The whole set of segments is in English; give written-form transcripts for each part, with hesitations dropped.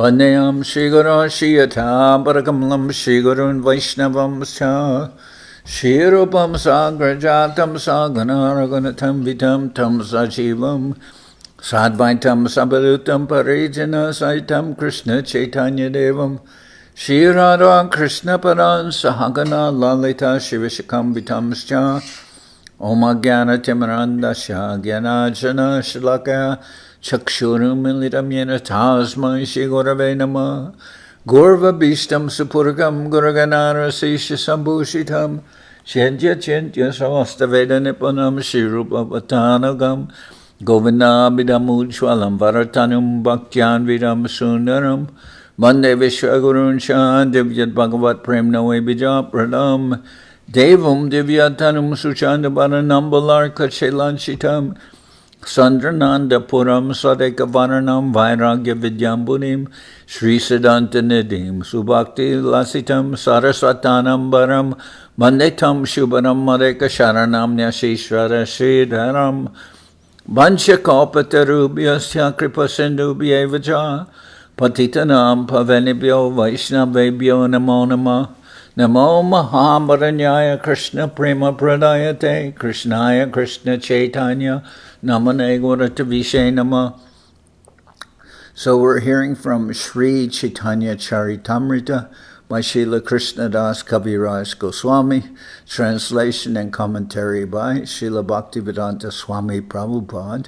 Pandeyam Shri Guru Shiyata Parakamalam Shri Gurun Vaishnavam Scha Shri Rupam Sagrajatam Saganaraganatam Vitam Tam Sajivam Sadvaitam Sabadutam Parijana Saitam Krishna Chaitanya Devam Shri Radha Krishna Paran Sahagana Lalita Shivishakam Vitam Scha Om Jnana Timarandasya Jnanajana Shalaka Chakshurum Militam Yena Tasmai Shri Gurave Namah Gurva Bishtam Supurgam Guraganara Sisha Sambhushitam Chentya Chentya Samasta Veda Nipunam Shri Rupa Vatanagam Govinda Bidam Ujwalam Varatanum Bhaktyan Vidam Sundaram Mande Vishwagurun Shan Divyat Bhagavat Prem Nawe Bija Pradam Devam Divyatanum Suchanda Baranambalar Kachelanchitam Sandrananda Puram Sadeka Varanam Vairagya Vidyambunim Sri Siddhanta Nidim Subhakti Lasitam Saraswatanam Baram Mandetam Shubharam Madeka Sharanam Nyashishvara Sridharam Vancha Kalpatarubhyasya Kripa Sindhubhyevacha Patitanam Pavanibhyo Vaishnavebhyo Namo Namah Namo Mahamaranyaya Krishna Prema Pradayate Krishnaya Krishna Chaitanya Namane Guratavishe Nama. So we're hearing from Sri Chaitanya Charitamrita by Srila Krishnadas Kaviraj Goswami, translation and commentary by Srila Bhaktivedanta Swami Prabhupad.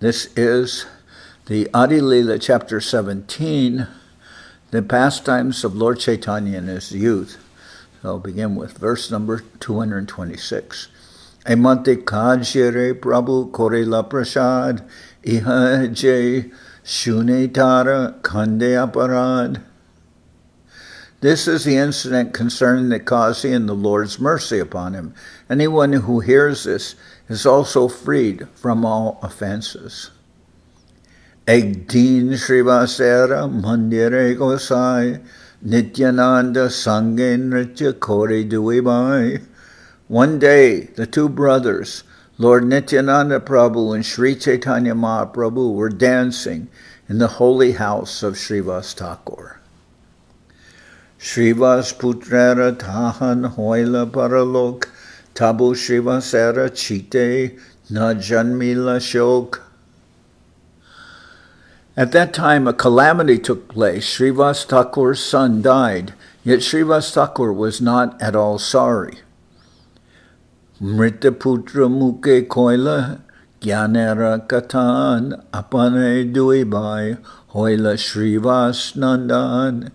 This is the Adi-lila chapter 17, the pastimes of Lord Chaitanya in his youth. So I'll begin with verse number 226. Emante kajere Prabhu korela prasad iha jay shunetara kande aparad. This is the incident concerning the Kazi and the Lord's mercy upon him. Anyone who hears this is also freed from all offenses. Ek din Srivasera mandire gosai Nityananda sange nritya kore duibai. One day, the two brothers, Lord Nityananda Prabhu and Sri Chaitanya Mahaprabhu, were dancing in the holy house of Srivas Thakur. Srivas putrera tahan hoila paralok tabu Srivasera chite na janmila shok. At that time, a calamity took place. Srivas Thakur's son died, yet Srivas Thakur was not at all sorry. Mrita putra muke koila gyanera katan apane duibai hoila Srivas nandan.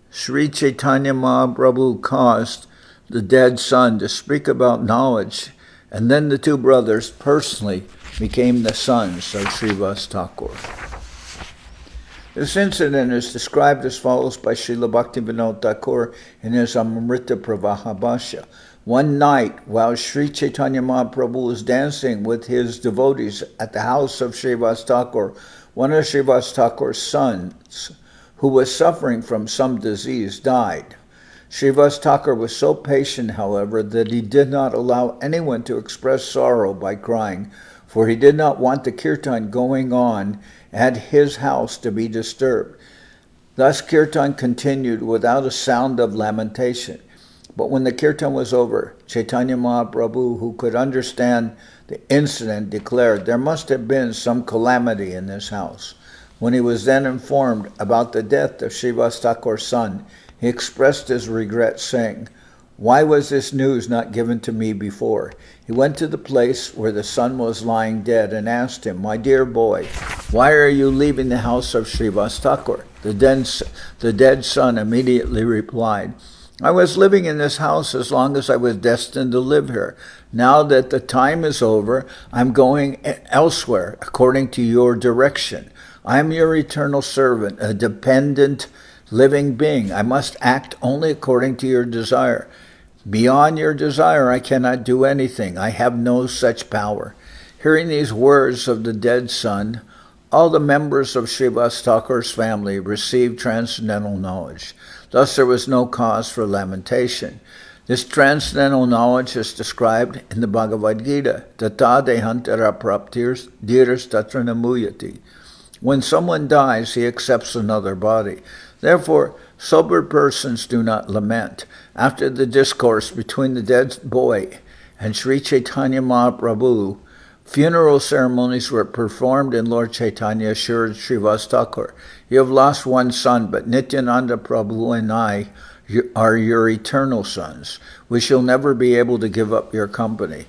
Sri Chaitanya Mahaprabhu caused the dead son to speak about knowledge, and then the two brothers personally became the sons of Srivas Thakur. This incident is described as follows by Srila Bhaktivedanta Thakur in his Amrita Pravaha Bhashya. One night, while Sri Chaitanya Mahaprabhu was dancing with his devotees at the house of Srivas Thakur, one of Srivas Thakur's sons, who was suffering from some disease, died. Srivas Thakur was so patient, however, that he did not allow anyone to express sorrow by crying, for he did not want the kirtan going on at his house to be disturbed. Thus kirtan continued without a sound of lamentation. But when the kirtan was over, Chaitanya Mahaprabhu, who could understand the incident, declared there must have been some calamity in this house. When he was then informed about the death of Srivas Thakur's son, he expressed his regret, saying, "Why was this news not given to me before?" He went to the place where the son was lying dead and asked him, "My dear boy, why are you leaving the house of Srivas Thakur?" The dead son immediately replied, "I was living in this house as long as I was destined to live here. Now that the time is over, I'm going elsewhere according to your direction. I am your eternal servant, a dependent living being. I must act only according to your desire. Beyond your desire, I cannot do anything. I have no such power." Hearing these words of the dead son, all the members of Srivas Thakur's family received transcendental knowledge. Thus there was no cause for lamentation. This transcendental knowledge is described in the Bhagavad Gita. Tata dehantara praptirs dhiras tatra namuyati. When someone dies, he accepts another body. Therefore, sober persons do not lament. After the discourse between the dead boy and Sri Chaitanya Mahaprabhu, funeral ceremonies were performed, and Lord Chaitanya assured Srivas Thakur, "You have lost one son, but Nityananda Prabhu and I are your eternal sons. We shall never be able to give up your company."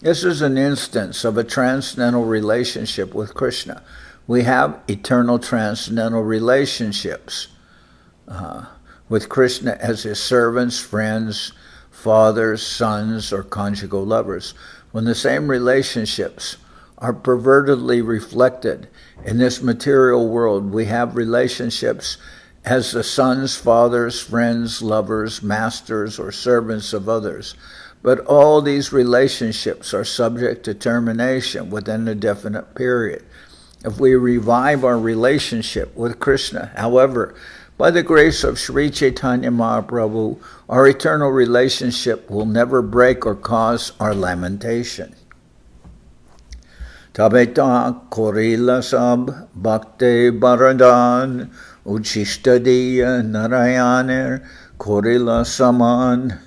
This is an instance of a transcendental relationship with Krishna. We have eternal transcendental relationships with Krishna as his servants, friends, fathers, sons, or conjugal lovers. When the same relationships are pervertedly reflected in this material world, we have relationships as the sons, fathers, friends, lovers, masters, or servants of others. But all these relationships are subject to termination within a definite period. If we revive our relationship with Krishna, however, by the grace of Sri Chaitanya Mahaprabhu, our eternal relationship will never break or cause our lamentation. Tabeta korila sab bhakte baradan uchishtadiya narayaner korila saman.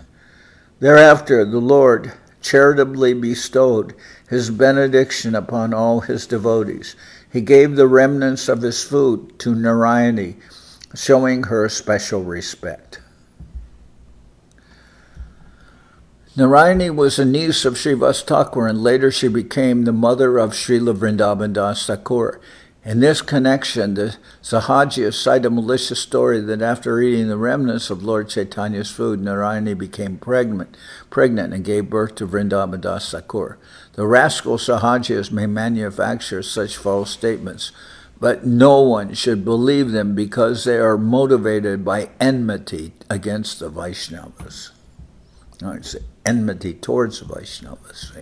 Thereafter the Lord charitably bestowed his benediction upon all his devotees. He gave the remnants of his food to Narayani, showing her special respect. Narayani was a niece of Srivas Thakur, and later she became the mother of Srila Vrindaban Das Thakur. In this connection, the Sahajias cite a malicious story that after eating the remnants of Lord Chaitanya's food, Narayani became pregnant and gave birth to Vrindaban Das Thakur. The rascal Sahajias may manufacture such false statements, but no one should believe them because they are motivated by enmity against the Vaishnavas. I say enmity towards the Vaishnavas.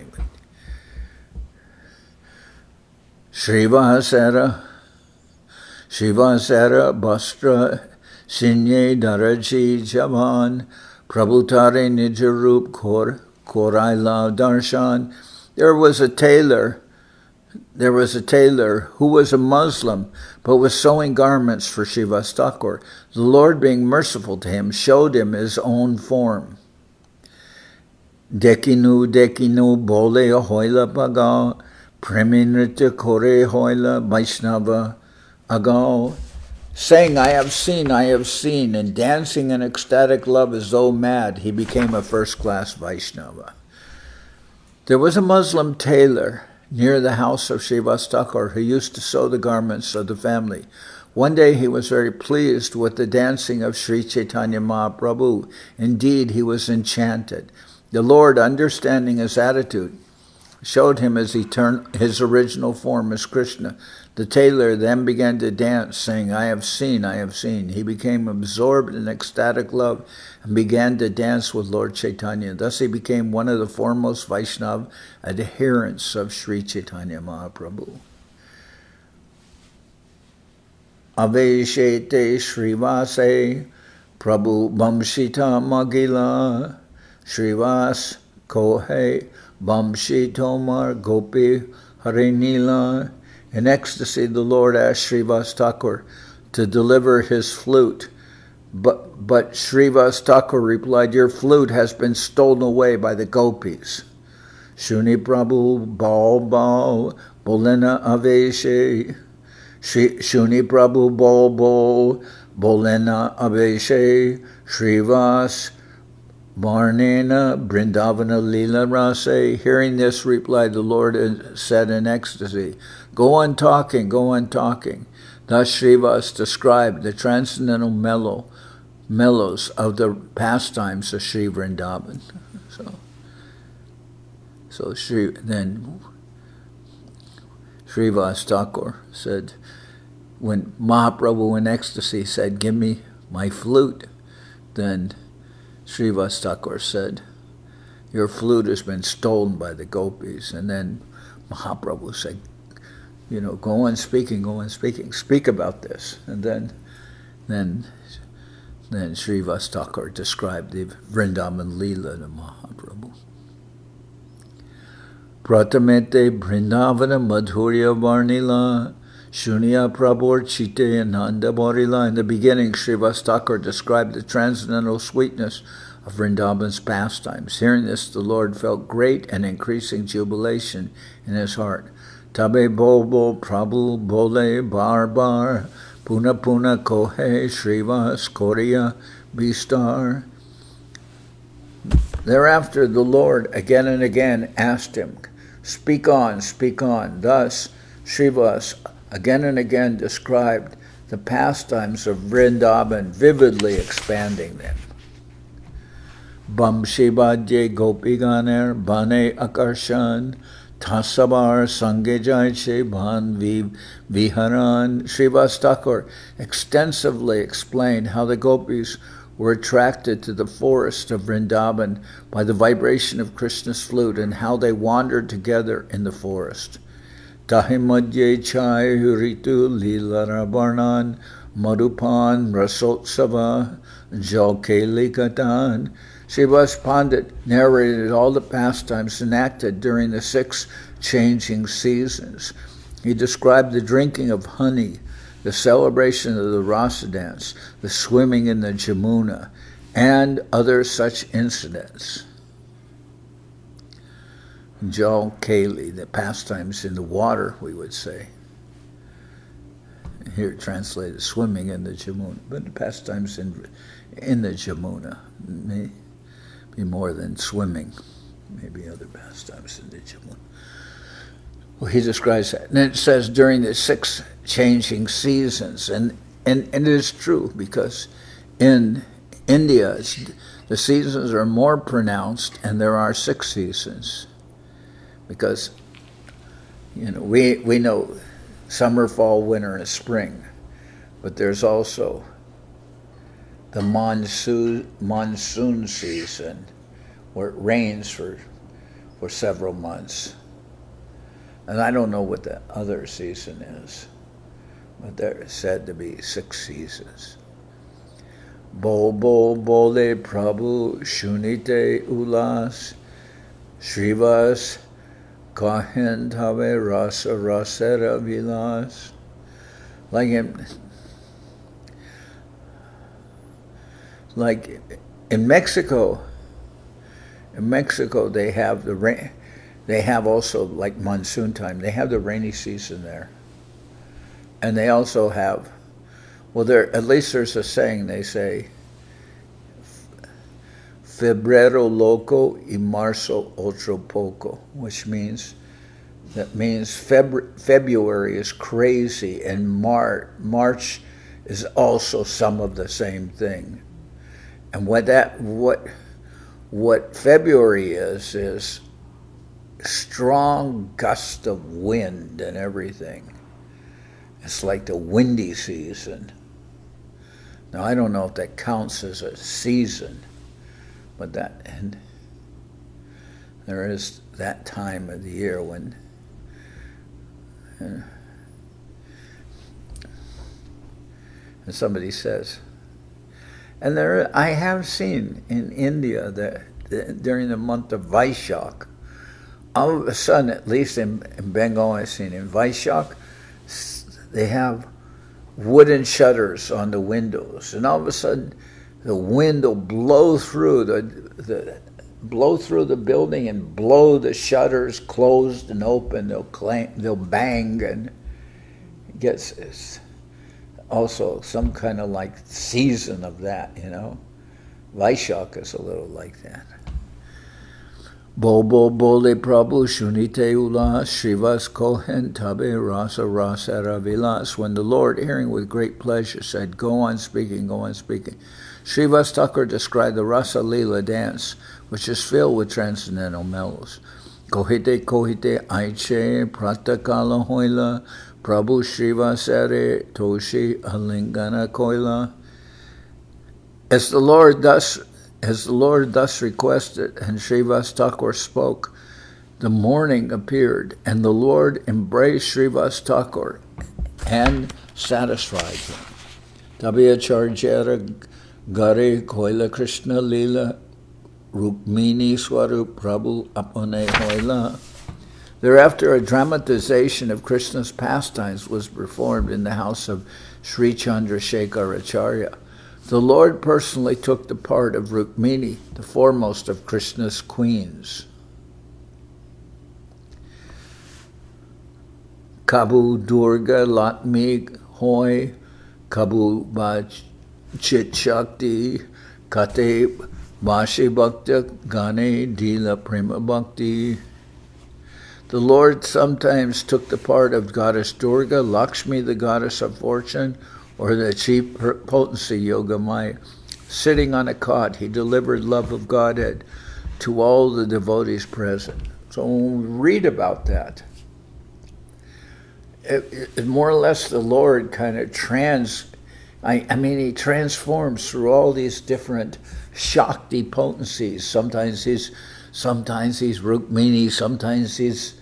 Srivasara Bastra Sinye Daraji Javan Prabhutare Nijarup Koraila Darshan. There was a tailor who was a Muslim but was sewing garments for Srivas Thakur. The Lord, being merciful to him, showed him his own form. Dekinu bole hoila paga Preminrita kore hoila Vaishnava agal, saying, I have seen, and dancing in ecstatic love as though mad, he became a first-class Vaishnava. There was a Muslim tailor near the house of Srivas Thakur who used to sew the garments of the family. One day he was very pleased with the dancing of Sri Chaitanya Mahaprabhu. Indeed, he was enchanted. The Lord, understanding his attitude, showed him his original form as Krishna. The tailor then began to dance, saying, I have seen. He became absorbed in ecstatic love and began to dance with Lord Chaitanya. Thus he became one of the foremost Vaishnava adherents of Sri Chaitanya Mahaprabhu. Aveshete Srivase Prabhu Bamshita Magila Srivas Kohe Bamshi Tomar Gopi Harinila. In ecstasy, the Lord asked Srivas Thakur to deliver his flute. But Srivas Thakur replied, your flute has been stolen away by the gopis. Shuni Prabhu Bal Bolena Aveshe. Shuni Prabhu Bal Bolena Aveshe. Srivas Varnena Vrindavana Lila Rase. Hearing this, replied the Lord and said in ecstasy, go on talking. Thus Srivas described the transcendental mellows of the pastimes of Sri Vrindaban. So then Srivas Thakur said, when Mahaprabhu in ecstasy said, give me my flute, then Srivas Thakur said, your flute has been stolen by the gopis. And then Mahaprabhu said, go on speaking, speak about this. And then Srivas Thakur described the Vrindavan Lila to Mahaprabhu. Pratamete Vrindavana Madhurya Varnila Shunya Prabhu Chite Ananda Borila. In the beginning, Srivas Thakur described the transcendental sweetness of Vrindaban's pastimes. Hearing this, the Lord felt great and increasing jubilation in his heart. Tabe Bobo Prabhu Bole Bar Bar Puna Puna Kohe Srivas Korea Bistar. Thereafter, the Lord again and again asked him, speak on, speak on. Thus, Srivas again and again described the pastimes of Vrindaban, vividly expanding them. Bam Shibadye Gopiganer Bane Akarshan Tasabar Sangejai Ban Viharan. Srivas Thakur extensively explained how the gopis were attracted to the forest of Vrindaban by the vibration of Krishna's flute and how they wandered together in the forest. Tahimadye Chai Huritu Lilara Barnan Madhupan Rasotsava Jalkeli Katan. Srivas Pandit narrated all the pastimes enacted during the 6 changing seasons. He described the drinking of honey, the celebration of the rasa dance, the swimming in the Jamuna, and other such incidents. Jal Kali, the pastimes in the water, we would say. Here translated swimming in the Jamuna, but the pastimes in the Jamuna may be more than swimming, maybe other pastimes in the Jamuna. Well, he describes that. And it says during the 6 changing seasons. And it is true, because in India, the seasons are more pronounced, and there are 6 seasons. Because, we know summer, fall, winter, and spring. But there's also the monsoon season, where it rains for several months. And I don't know what the other season is, but they're said to be 6 seasons. Bol bol bole Prabhu Shunite Ulas Srivas Kahin Tave Rasa Rasera Vilas. Like in Mexico, they have the rain. They have also, like monsoon time, they have the rainy season there. And they also have, at least there's a saying, they say, Febrero loco y marzo otro poco, which means February is crazy and March is also some of the same thing. And what February is strong gust of wind and everything. It's like the windy season. Now, I don't know if that counts as a season, but and there is that time of the year when and somebody says, and I have seen in India that during the month of Vaishak, all of a sudden, at least in Bengal, I've seen in Vaishak, they have wooden shutters on the windows, and all of a sudden, the wind will blow through the building and blow the shutters closed and open. They'll bang, and it gets also some kind of like season of that, Vaishak is a little like that. Bobo bole Prabhu Shunite Ulas Srivas Kohen Tabe Rasa Rasara Vilas. When the Lord, hearing with great pleasure, said, go on speaking, go on speaking. Srivas Thakur described the Adi-lila dance, which is filled with transcendental mellows. Kohite kohite aiche pratakala hoila Prabhu Srivas ere toshi alingana koila. As the Lord thus requested, and Srivas Thakur spoke, the morning appeared, and the Lord embraced Srivas Thakur and satisfied him. Tabia Charjera Gare Koila Krishna Lila Rukmini Swarup Prabhu Apane Hoila. Thereafter, a dramatization of Krishna's pastimes was performed in the house of Sri Chandrasekhar Acharya. The Lord personally took the part of Rukmini, the foremost of Krishna's queens. Kabu Durga Latmi Hoy, Kabu Chit Shakti, Kate Vashi Bhakta Gane Dila Prema Bhakti. The Lord sometimes took the part of Goddess Durga, Lakshmi, the goddess of fortune, or the chief potency Yogamaya. Sitting on a cot, he delivered love of Godhead to all the devotees present. So when we read about that, it more or less the Lord kind of he transforms through all these different Shakti potencies. Sometimes he's Rukmini, sometimes he's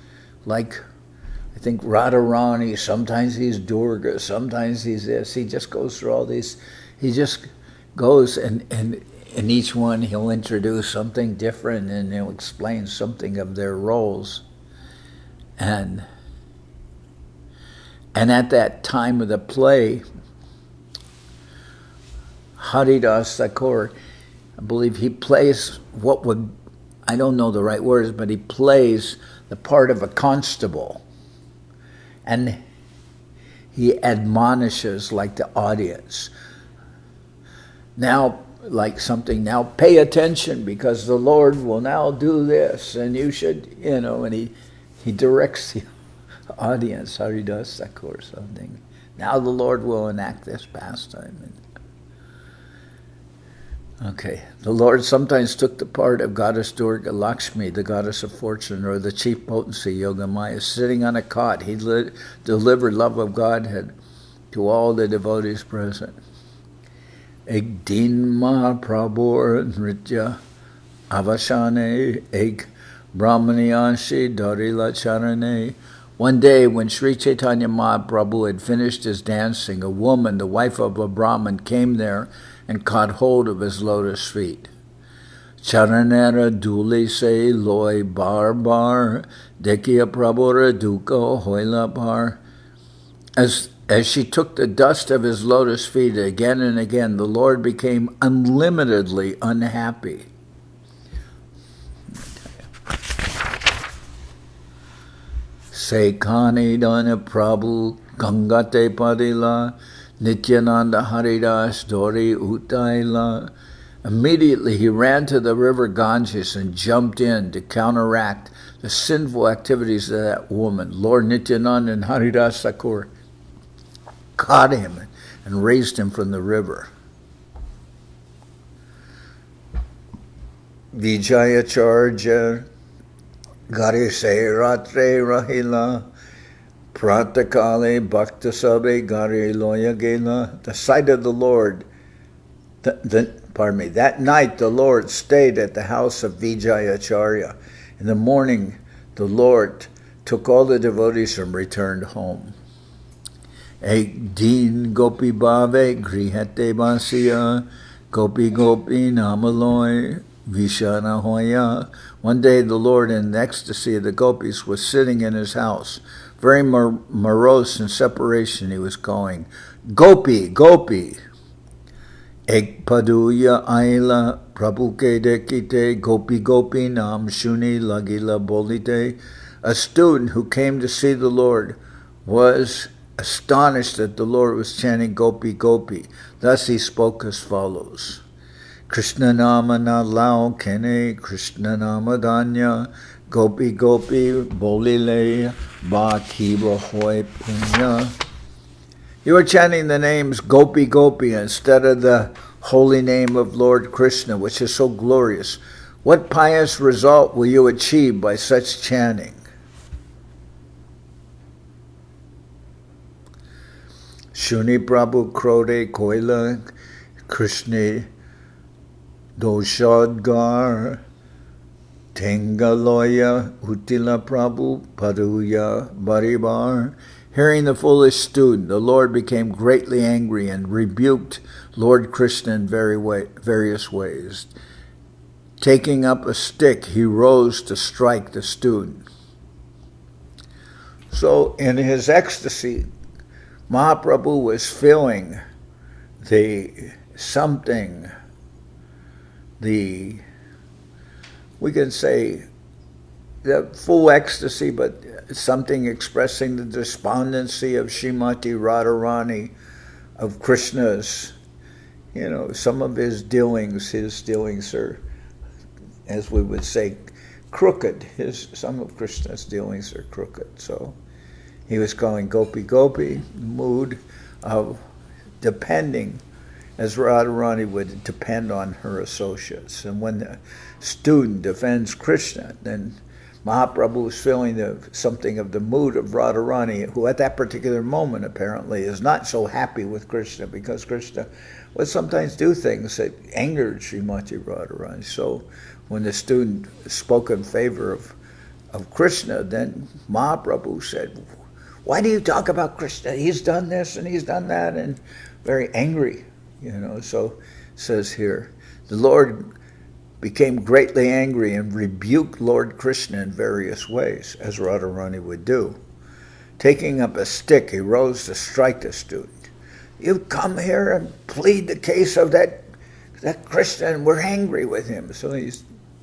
like, I think, Radharani, sometimes he's Durga, sometimes he's this. He just goes through all these. He just goes and in each one he'll introduce something different and he'll explain something of their roles. And at that time of the play, Haridas Thakur, I believe he plays I don't know the right words, but he plays the part of a constable. And he admonishes like the audience. Now pay attention because the Lord will now do this and you should, and he directs the audience, Haridas Thakur, something. Now the Lord will enact this pastime. Okay, the Lord sometimes took the part of Goddess Durga Lakshmi, the goddess of fortune, or the chief potency Yogamaya. Sitting on a cot, he delivered love of Godhead to all the devotees present. Ek din Mahaprabhu Nritya Avashane Ek Brahmaniyanshi Adi-lila Charane. One day, when Sri Chaitanya Mahaprabhu had finished his dancing, a woman, the wife of a Brahmin, came there and caught hold of his lotus feet. Charanera duli se loy bar bar, dekia prabhura duko hoila bar. As she took the dust of his lotus feet again and again, the Lord became unlimitedly unhappy. Sekani dana Prabhu Gangate Padila Nityananda Haridas Dori Utaila. Immediately he ran to the river Ganges and jumped in to counteract the sinful activities of that woman. Lord Nityananda and Haridas Thakur caught him and raised him from the river. Vijayacharya Garise Ratre Rahila Pratakale Bhakta Sabe Gari Loya Gela. The sight of the Lord, that night the Lord stayed at the house of Vijayacharya. In the morning, the Lord took all the devotees and returned home. Ek din gopi bhave grihate basya gopi gopi namaloy vishana hoya. One day the Lord, in the ecstasy of the gopis, was sitting in his house. Very morose in separation he was going, Gopi, Gopi. Ek paduya aila prabhuke dekite gopi gopi nam shuni lagila bolite. A student who came to see the Lord was astonished that the Lord was chanting Gopi Gopi. Thus he spoke as follows. Krishna nama na lao kene, Krishna nama danya, Gopi Gopi bolile ba kiva hoy punya. You are chanting the names Gopi Gopi instead of the holy name of Lord Krishna, which is so glorious. What pious result will you achieve by such chanting? Shuni Prabhu Krode Koila Krishna Doshadgar Tengaloya Utila Prabhu Paduya Baribar. Hearing the foolish student, the Lord became greatly angry and rebuked Lord Krishna in various ways. Taking up a stick, he rose to strike the student. So in his ecstasy, Mahaprabhu was feeling we can say the full ecstasy, but something expressing the despondency of Srimati Radharani, of Krishna's, some of his dealings are, as we would say, crooked. Some of Krishna's dealings are crooked. So he was calling Gopi Gopi, mood of depending, as Radharani would depend on her associates. And when the student defends Krishna, then Mahaprabhu is feeling something of the mood of Radharani, who at that particular moment apparently is not so happy with Krishna, because Krishna would sometimes do things that angered Srimati Radharani. So when the student spoke in favor of Krishna, then Mahaprabhu said, "Why do you talk about Krishna? He's done this and he's done that," and very angry. So it says here, the Lord became greatly angry and rebuked Lord Krishna in various ways, as Radharani would do. Taking up a stick, he rose to strike the student. "You've come here and plead the case of that Krishna, and we're angry with him." So he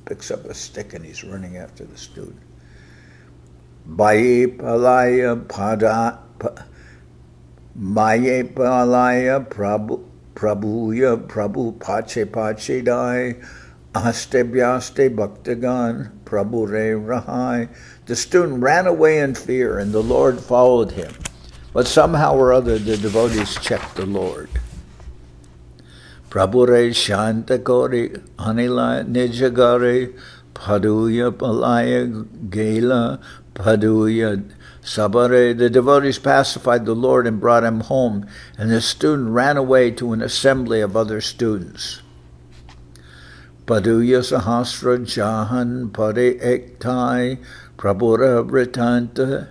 picks up a stick and he's running after the student. Maye palaya Prabhu pache dai, aste bhyaste bhaktagan, Prabhu re rahai. The student ran away in fear, and the Lord followed him. But somehow or other, the devotees checked the Lord. Prabhu re shanta kori, Adi-lila nijagare, paduya palaya gela, paduya sabare. The devotees pacified the Lord and brought him home, and the student ran away to an assembly of other students. Paduya sahasra jahan pare ektai, prabhura vritanta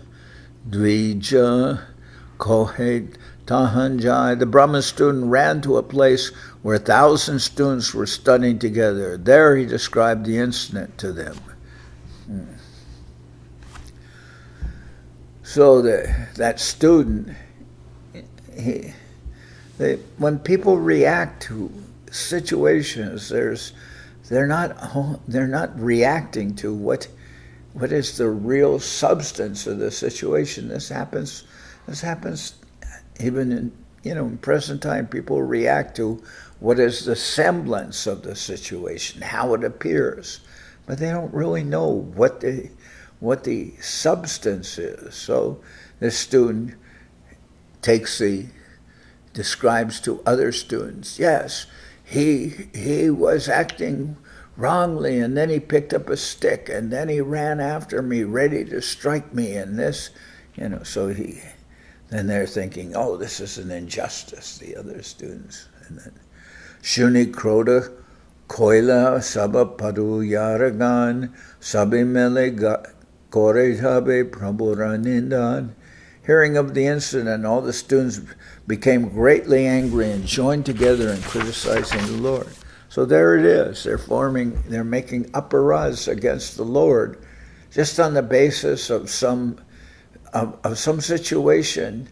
dvija kohe tahanjai. The Brahmin student ran to a place where 1,000 students were studying together. There he described the incident to them. So that student, when people react to situations, they're not reacting to what is the real substance of the situation. This happens even in present time. People react to what is the semblance of the situation, how it appears, but they don't really know what the substance is. So this student describes to other students, yes, he was acting wrongly, and then he picked up a stick, and then he ran after me, ready to strike me, and this, so then they're thinking, oh, this is an injustice, the other students. And then, Shuni Kroda Koila Saba Padu Yaragan Sabimele Koretabe Prabhuranindan. Hearing of the incident, all the students became greatly angry and joined together in criticizing the Lord. So there it is. They're making uparas against the Lord, just on the basis of some situation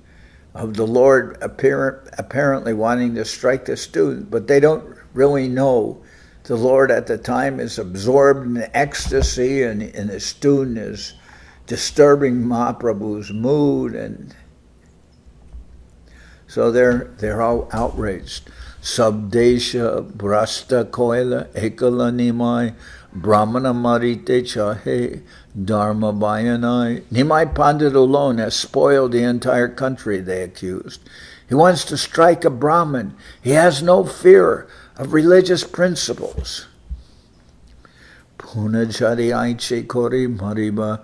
of the Lord apparently wanting to strike the student, but they don't really know the Lord at the time is absorbed in ecstasy, and the student is disturbing Mahaprabhu's mood, and so they're all outraged. Sabdesha brasta koila ekala nimai brahmana marite chahe dharma bayanai. Nimai Pandit alone has spoiled the entire country, they accused. He wants to strike a Brahmin. He has no fear of religious principles. Punajari aiche kori mariba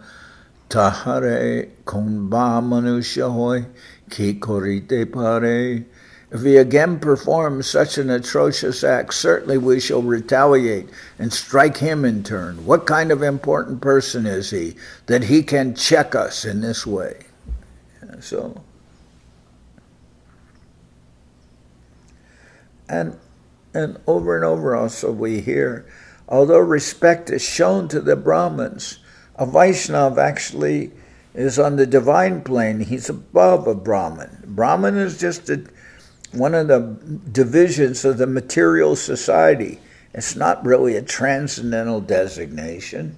tahare konba manusya hoy ki korite pare. If he again performs such an atrocious act, certainly we shall retaliate and strike him in turn. What kind of important person is he that he can check us in this way? And over and over also we hear, although respect is shown to the Brahmins, a Vaishnava actually is on the divine plane. He's above a Brahman. Brahman is just one of the divisions of the material society. It's not really a transcendental designation.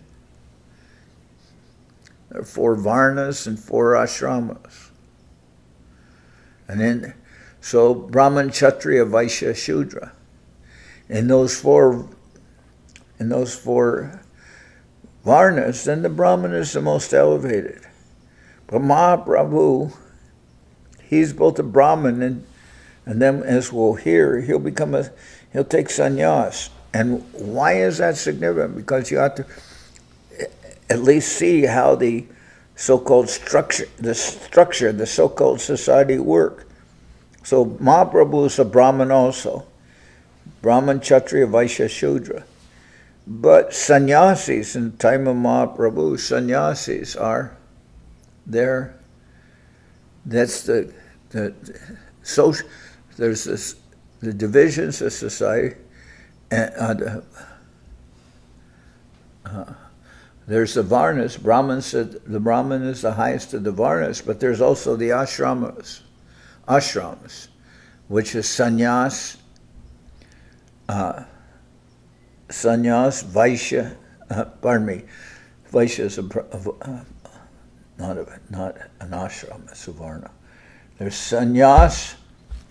There are 4 varnas and 4 ashramas. And then, so Brahman, Kshatriya, Vaishya, Shudra. In those four varnas, then the Brahman is the most elevated. But Mahaprabhu, he's both a Brahmin and then, as we'll hear, he'll take sannyas. And why is that significant? Because you have to at least see how the so-called structure, the so-called society work. So Mahaprabhu is a Brahmin also. Brahman, Kshatriya, Vaishya, Shudra. But sannyasis in the time of Mahaprabhu, sannyasis are there. That's the social. There's the divisions of society. And there's the varnas. Brahman said the Brahman is the highest of the varnas, but there's also the ashrams, which is sannyas, Vaishya. Vaishya is not an ashram, it's a varna. There's sannyas,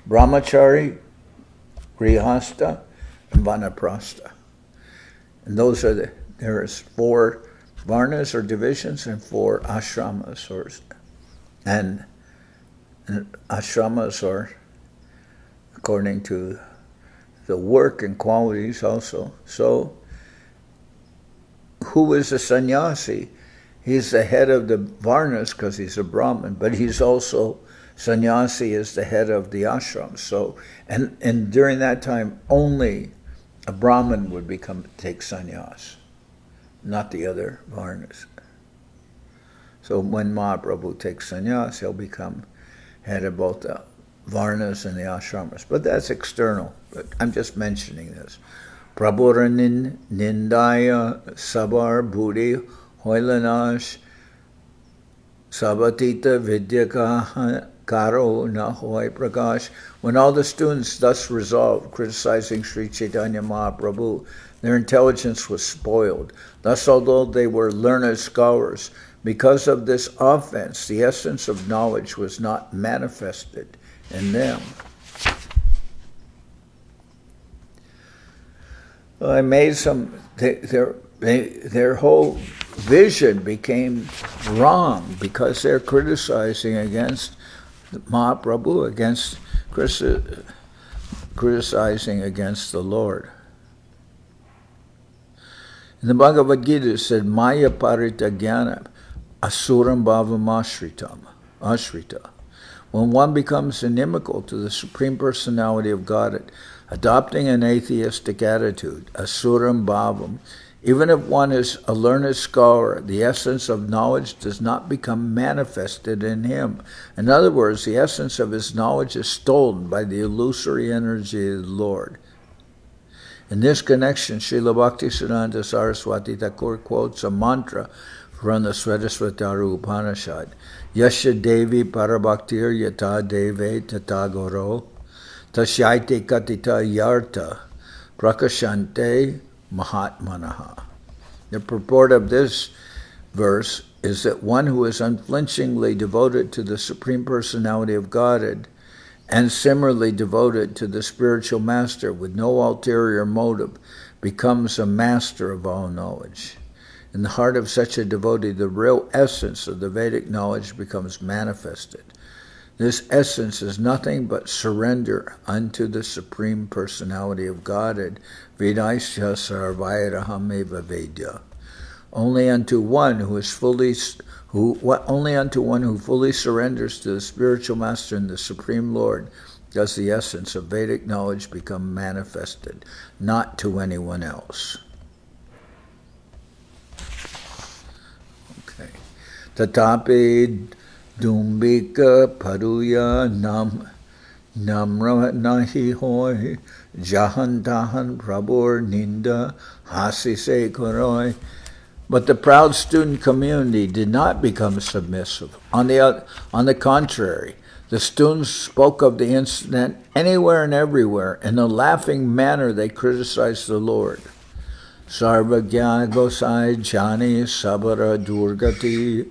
brahmachari, grihastha, and vanaprastha. And those are there's 4 varnas or divisions and 4 ashramas, and ashramas are according to the work and qualities also. So, who is a sannyasi? He's the head of the varnas because he's a Brahmin, but he's also, sannyasi is the head of the ashram. So, and during that time, only a Brahmin would take sannyas, not the other varnas. So when Mahaprabhu takes sannyas, he'll become head of both the varnas and the ashramas. But that's external. But I'm just mentioning this. Prabhura nindaya sabar bhuri hoilanash sabatita vidyaka karo na hoy prakash. When all the students thus resolved, criticizing Sri Chaitanya Mahaprabhu, their intelligence was spoiled. Thus, although they were learned scholars, because of this offense, the essence of knowledge was not manifested in them. Well, I made their whole vision became wrong because they're criticizing against Mahaprabhu, criticizing against the Lord. In the Bhagavad Gita it said, Maya parita jnana asuram bhavam ashrita. When one becomes inimical to the Supreme Personality of Godhead, adopting an atheistic attitude, asuram bhavam, even if one is a learned scholar, the essence of knowledge does not become manifested in him. In other words, the essence of his knowledge is stolen by the illusory energy of the Lord. In this connection, Srila Bhaktivedanta Saraswati Thakur quotes a mantra from the Svetashvatara Upanishad, Yasya Devi Parabhaktir Yata Deve Tata Goro Tasyaite Katita Yarta Prakashante Mahatmanaha. The purport of this verse is that one who is unflinchingly devoted to the Supreme Personality of Godhead and similarly devoted to the spiritual master with no ulterior motive becomes a master of all knowledge. In the heart of such a devotee, the real essence of the Vedic knowledge becomes manifested. This essence is nothing but surrender unto the Supreme Personality of Godhead, Vedaisya Sarvairaham Eva Vedya. Only unto one who fully surrenders to the spiritual master and the Supreme Lord does the essence of Vedic knowledge become manifested, not to anyone else. Okay. Tatapi Dumbika Paruya Namra Nahi Hoy Jahan Tahan Prabhur Ninda Hasi Se Koroi. But the proud student community did not become submissive. On the contrary, the students spoke of the incident anywhere and everywhere. In a laughing manner, they criticized the Lord. Sarvagya Gosai Jani Sabara Durgati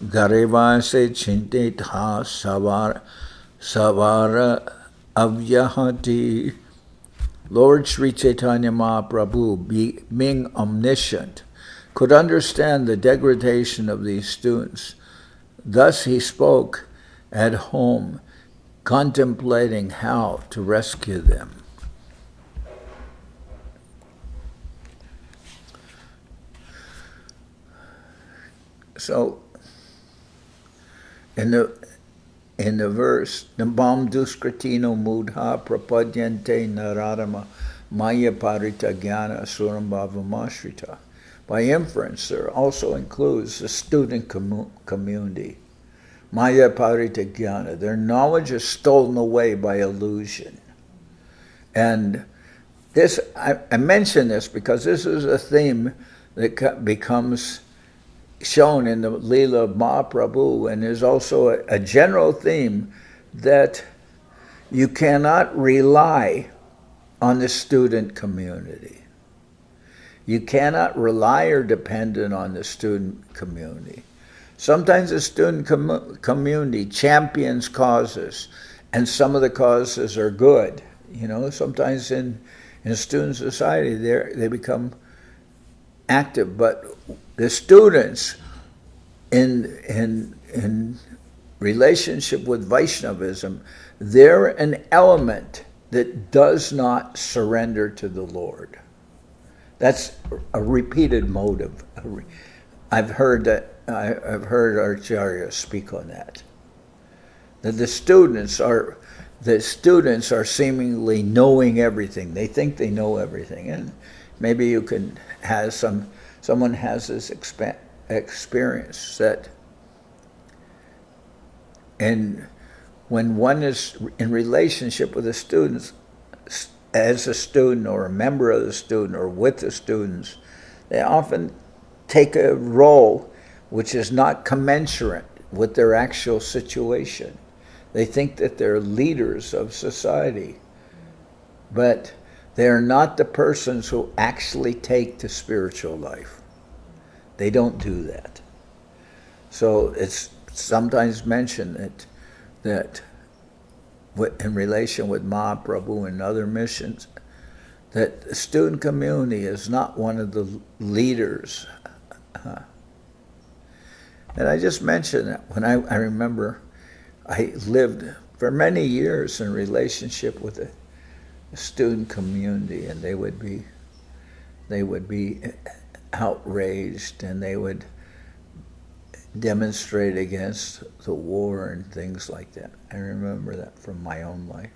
Garevase Chintit Ha Savara Avyahati. Lord Sri Chaitanya Mahaprabhu, being omniscient, could understand the degradation of these students. Thus he spoke at home, contemplating how to rescue them. So, in the verse, Nambam duskritino mudha prapadyante naradama maya parita jnana asuram bhavamashrita. By inference, there also includes the student community. Maya parita jnana. Their knowledge is stolen away by illusion. And this, I mention this because this is a theme that becomes shown in the Lila of Mahaprabhu, and there's also a general theme that you cannot rely on the student community. You cannot rely or depend on the student community. Sometimes the student community champions causes, and some of the causes are good. You know, sometimes in student society they become active, but the students in relationship with Vaishnavism, they're an element that does not surrender to the Lord. That's a repeated motive. I've heard Acharya speak on that. That the students are seemingly knowing everything. They think they know everything, and maybe you can have someone has this experience that, and when one is in relationship with the students, as a student or a member of the student or with the students, they often take a role which is not commensurate with their actual situation. They think that they're leaders of society, but they are not the persons who actually take the spiritual life. They don't do that. So it's sometimes mentioned that in relation with Mahaprabhu and other missions, that the student community is not one of the leaders. And I just mentioned that when I remember I lived for many years in relationship with the student community, and they would be outraged, and they would demonstrate against the war and things like that. I remember that from my own life.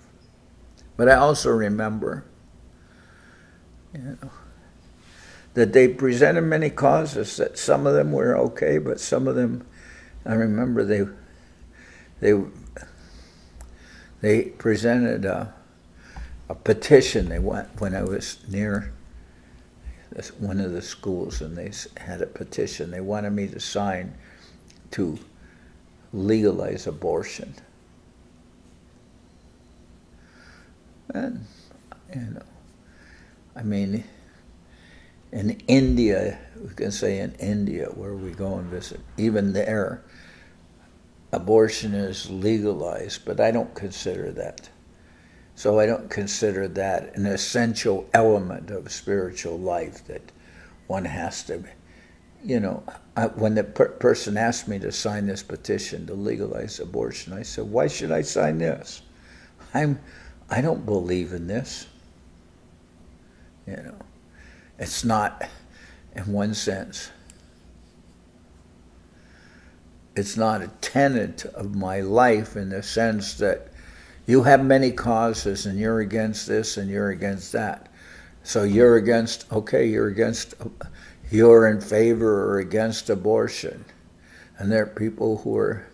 But I also remember, that they presented many causes, that some of them were okay, but some of them, I remember they presented a petition. They went when I was near one of the schools, and they had a petition. They wanted me to sign to legalize abortion. And, I mean, in India, we can say in India, where we go and visit, even there, abortion is legalized, but I don't consider that. So I don't consider that an essential element of spiritual life that one has to, when the person asked me to sign this petition to legalize abortion, I said, why should I sign this? I don't believe in this. It's not, in one sense, it's not a tenet of my life in the sense that you have many causes and you're against this and you're against that. So you're in favor or against abortion. And there are people who are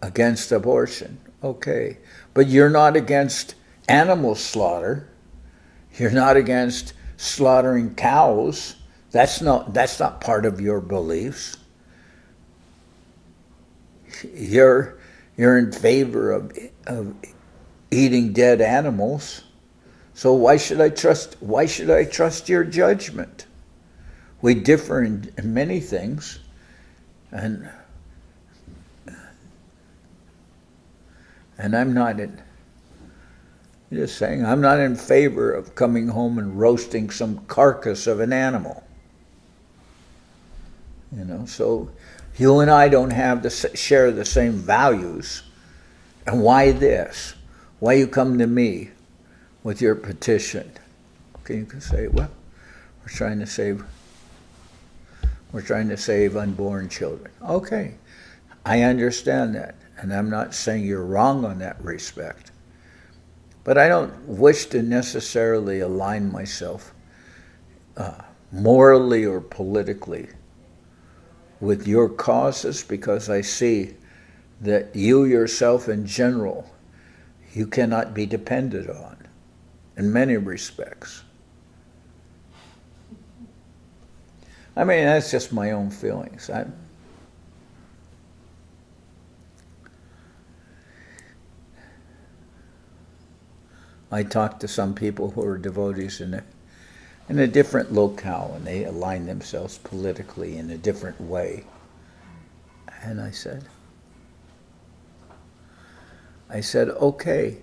against abortion. Okay. But you're not against animal slaughter. You're not against slaughtering cows That's not part of your beliefs. You're in favor of eating dead animals. So why should I trust your judgment? We differ in many things, and I'm not I'm not in favor of coming home and roasting some carcass of an animal. So you and I don't share the same values. And why this? Why you come to me with your petition? Okay, you can say, well, we're trying to save unborn children. Okay, I understand that, and I'm not saying you're wrong on that respect. But I don't wish to necessarily align myself morally or politically with your causes, because I see that you yourself in general, you cannot be depended on in many respects. I mean, that's just my own feelings. I talked to some people who are devotees in a different locale, and they align themselves politically in a different way. And I said, okay,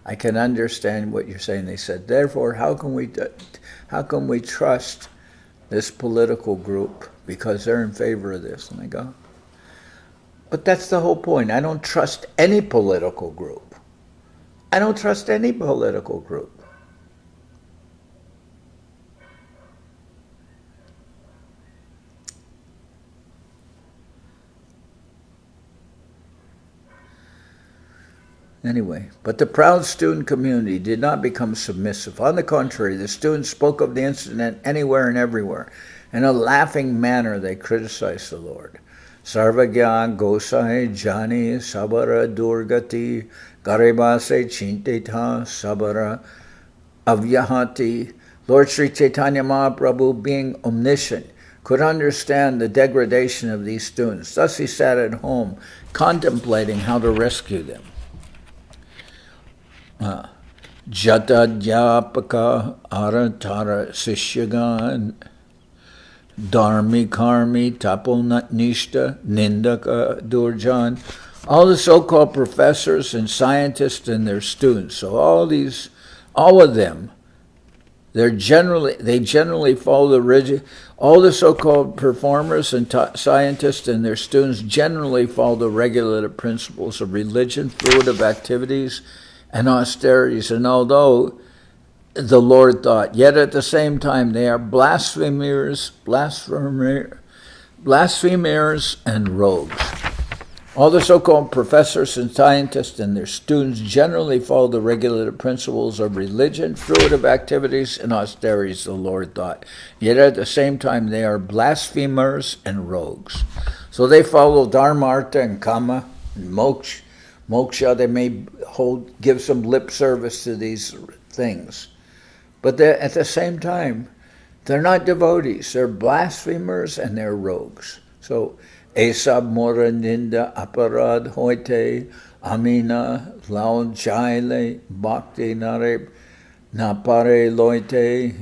I can understand what you're saying. They said, therefore, how can we trust this political group because they're in favor of this? And I go, but that's the whole point. I don't trust any political group. I don't trust any political group. Anyway, but the proud student community did not become submissive. On the contrary, the students spoke of the incident anywhere and everywhere. In a laughing manner, they criticized the Lord. Sarvagyan gosai jani sabara durgati garibase chinteta sabara avyahati. Lord Sri Chaitanya Mahaprabhu, being omniscient, could understand the degradation of these students. Thus he sat at home contemplating how to rescue them. Jatadhyapaka aratara sishyagan dharmi karmi taponatnishta nindaka durjan. All the so-called professors and scientists and their students, so all of them, they generally follow the rigid. All the so-called performers and scientists and their students generally follow the regulative principles of religion, fruitive activities, and austerities. And although the Lord thought, yet at the same time they are blasphemers and rogues. All the so-called professors and scientists and their students generally follow the regulative principles of religion, fruitive activities, and austerities, the Lord thought. Yet at the same time they are blasphemers and rogues. So they follow dharma, artha, and kama, and moksha. They may give some lip service to these things. But at the same time, they're not devotees. They're blasphemers and they're rogues. So, Esab mora ninda aparad hoite amina lao jaile bhakti nare napare loite.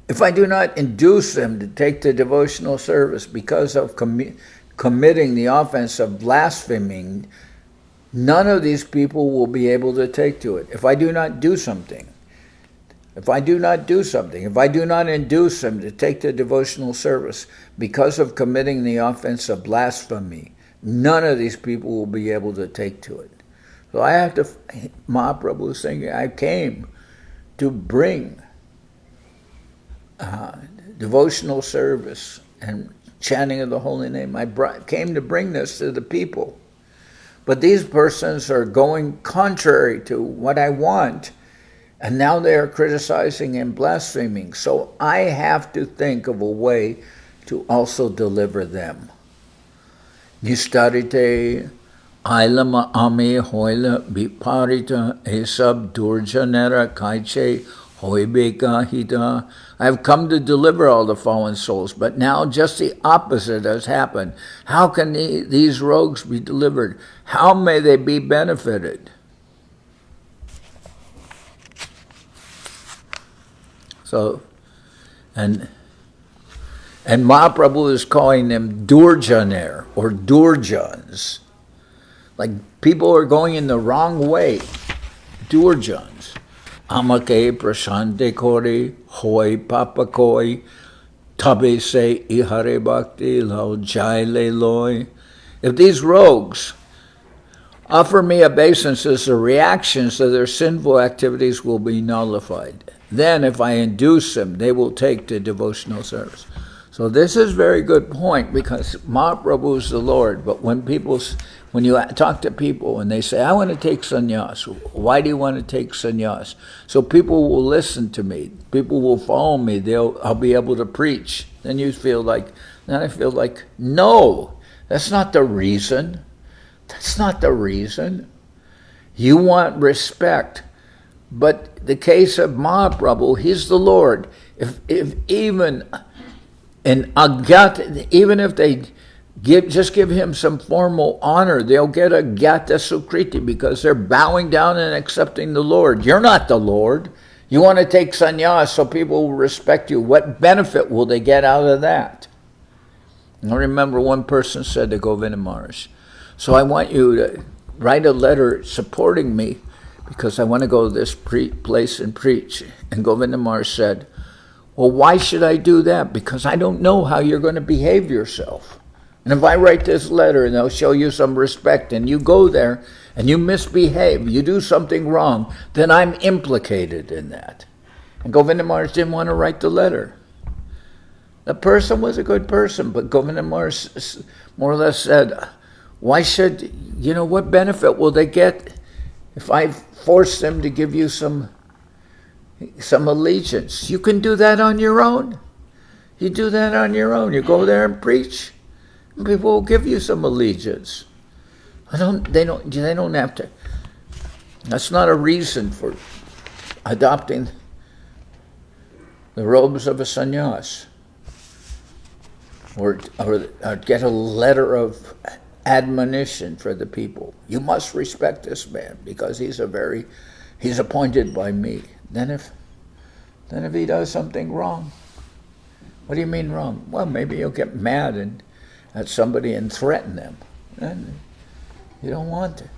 If I do not induce them to take the devotional service because of committing the offense of blaspheming, none of these people will be able to take to it. If I do not do something, if I do not induce them to take the devotional service because of committing the offense of blasphemy, none of these people will be able to take to it. So Mahaprabhu is saying, I came to bring devotional service and chanting of the holy name. I came to bring this to the people. But these persons are going contrary to what I want, and now they are criticizing and blaspheming. So I have to think of a way to also deliver them. Nistarite Ailama ame hoila viparita esab durjanera kaiche hoibeka hita. I have come to deliver all the fallen souls, but now just the opposite has happened. How can these rogues be delivered? How may they be benefited? So, and Mahaprabhu is calling them Durjaner or Durjans. Like people are going in the wrong way. Durjans. Amake prashante kori, hoi papakoi, tabe se ihare bhakti, lao jai le loi. If these rogues offer me obeisances, the reactions to their sinful activities will be nullified. Then, if I induce them, they will take to devotional service. So this is a very good point, because Mahaprabhu is the Lord. But when you talk to people and they say, I want to take sannyas, why do you want to take sannyas? So people will listen to me. People will follow me. I'll be able to preach. Then I feel like, no, that's not the reason. That's not the reason. You want respect. But the case of Mahaprabhu, he's the Lord. If even in Agyata, even if they just give him some formal honor, they'll get a Gyata Sukriti because they're bowing down and accepting the Lord. You're not the Lord. You want to take sannyas so people will respect you. What benefit will they get out of that? I remember one person said to Govinda Maharaj, so I want you to write a letter supporting me because I want to go to this place and preach. And Govinda Maharaj said, well, why should I do that? Because I don't know how you're going to behave yourself. And if I write this letter and they'll show you some respect and you go there and you misbehave, you do something wrong, then I'm implicated in that. And Govinda Maharaj didn't want to write the letter. The person was a good person, but Govinda Maharaj more or less said, why should, what benefit will they get if I force them to give you some allegiance? You can do that on your own. You do that on your own. You go there and preach, and people will give you some allegiance. They don't have to. That's not a reason for adopting the robes of a sannyas, or get a letter of admonition for the people. You must respect this man because he's appointed by me. Then if he does something wrong, what do you mean wrong? Well, maybe you'll get mad at somebody and threaten them. And you don't want to.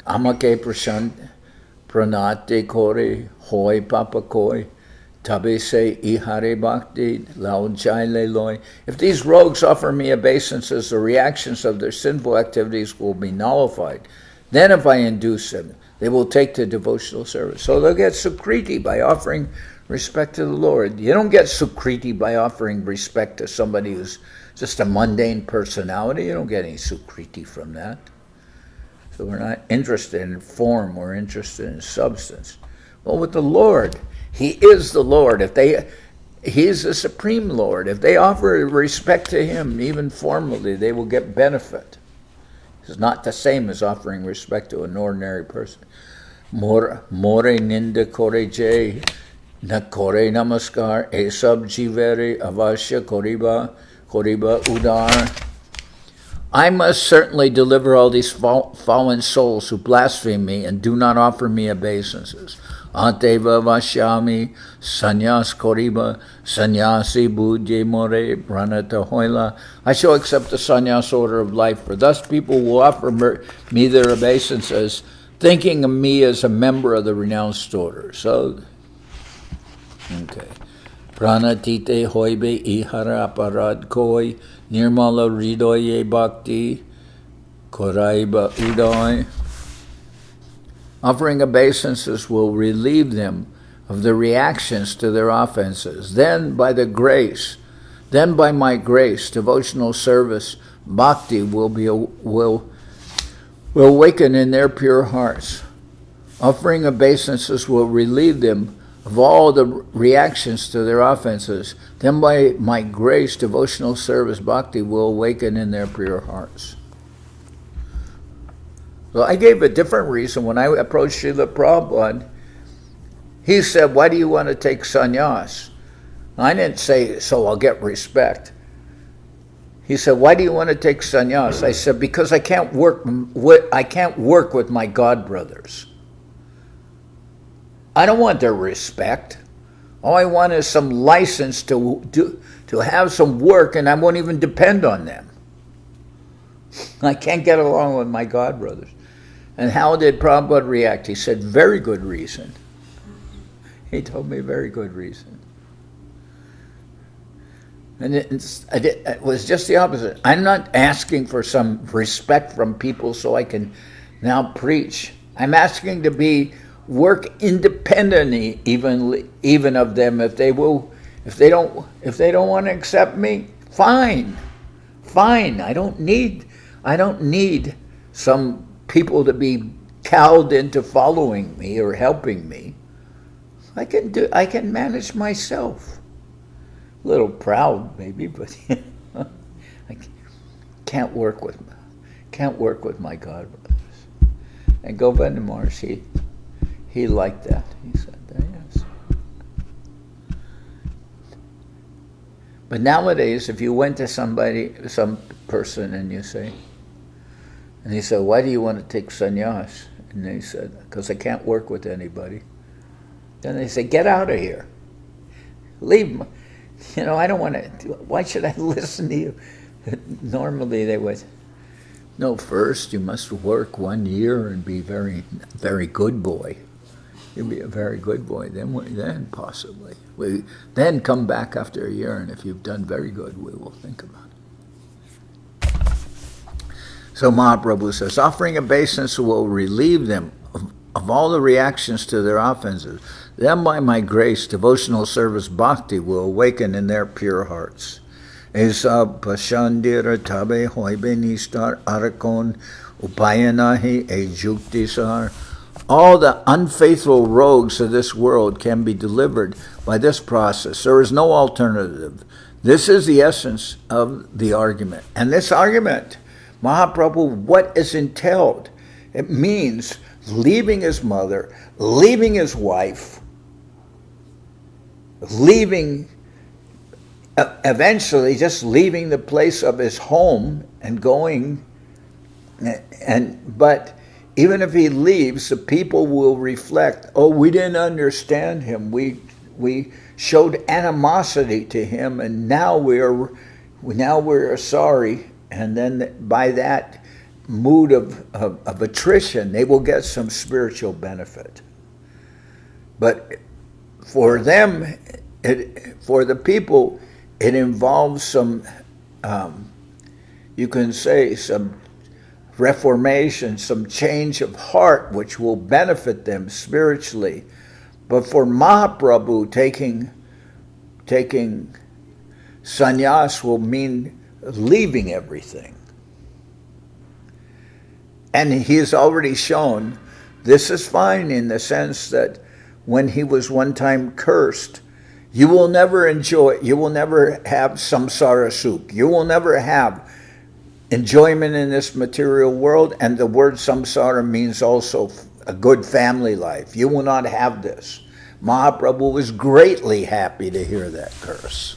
Amake prashant pranate kore hoi papakoi tabe se ihare bhakti lao jai le loi. If these rogues offer me obeisances, the reactions of their sinful activities will be nullified. Then if I induce them, they will take to devotional service. So they'll get sukriti by offering respect to the Lord. You don't get sukriti by offering respect to somebody who's just a mundane personality. You don't get any sukriti from that. So we're not interested in form, we're interested in substance. Well, with the Lord, He is the Lord. He is the Supreme Lord. If they offer respect to Him, even formally, they will get benefit. It's not the same as offering respect to an ordinary person. More ninda kore jay, na kore namaskar, esab jivere avashya koriba udar. I must certainly deliver all these fallen souls who blaspheme me and do not offer me obeisances. Anteva vashyami, sannyas koriba, sannyasi budye more, pranata hoila. I shall accept the sannyas order of life, for thus people will offer me their obeisances, thinking of me as a member of the renounced order. So, okay. Pranatite hoibe ihara aparad koi, nirmala ridoye bhakti, koraiba udoy. Offering obeisances will relieve them of the reactions to their offenses. Then by my grace, devotional service, bhakti will awaken in their pure hearts. Offering obeisances will relieve them of all the reactions to their offenses. Then by my grace, devotional service, bhakti will awaken in their pure hearts. So I gave a different reason. When I approached Srila Prabhupada, he said, why do you want to take sannyas? I didn't say, so I'll get respect. He said, why do you want to take sannyas? I said, because I can't work with my god brothers. I don't want their respect. All I want is some license to have some work, and I won't even depend on them. I can't get along with my god brothers. And how did Prabhupada react? He said, very good reason. He told me very good reason. And it was just the opposite. I'm not asking for some respect from people so I can now preach. I'm asking to work independently, even of them. If they don't want to accept me, fine. I don't need some people to be cowed into following me or helping me. I can manage myself. A little proud, maybe, but I can't work with my god brothers. And Govinda Maharaj, he liked that. He said that, yes. But nowadays, if you went to some person, and you say, and he said, why do you want to take sannyas? And they said, because I can't work with anybody. Then they say, get out of here. Leave. I don't want to. Why should I listen to you? Normally they would. No, first you must work 1 year and be very, very good boy. You'll be a very good boy. Then possibly. Then come back after a year, and if you've done very good, we will think about it. So Mahaprabhu says, offering obeisance will relieve them of all the reactions to their offenses. Then by my grace, devotional service bhakti will awaken in their pure hearts. Esa pashandira tabe hoibe nistar arakon upayanahi ejuktisar. All the unfaithful rogues of this world can be delivered by this process. There is no alternative. This is the essence of the argument. And this argument, Mahaprabhu, what is entailed? It means leaving his mother, leaving his wife, eventually just leaving the place of his home and going, but even if he leaves, the people will reflect, oh, we didn't understand him, we showed animosity to him, and now we're sorry. And then by that mood of attrition, they will get some spiritual benefit. But for them, for the people, it involves some, you can say, some reformation, some change of heart, which will benefit them spiritually. But for Mahaprabhu, taking sannyas will mean leaving everything. And he has already shown this is fine in the sense that when he was one time cursed, you will never have samsara sukh. You will never have enjoyment in this material world, and the word samsara means also a good family life. You will not have this. Mahaprabhu was greatly happy to hear that curse.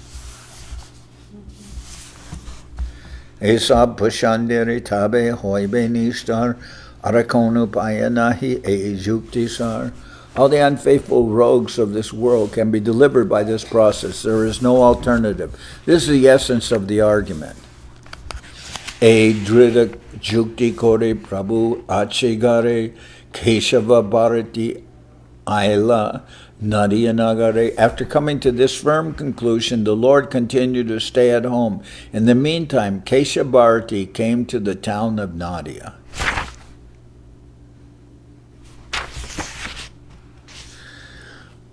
Esab pushandiri tabe hoibe nishtar arakonu payanahi ejuktisar. All the unfaithful rogues of this world can be delivered by this process. There is no alternative. This is the essence of the argument. Drita jukti kore prabhu achegare keshava bharati aila Nadiyanagare. After coming to this firm conclusion, the Lord continued to stay at home. In the meantime, Kesha Bharati came to the town of Nadia.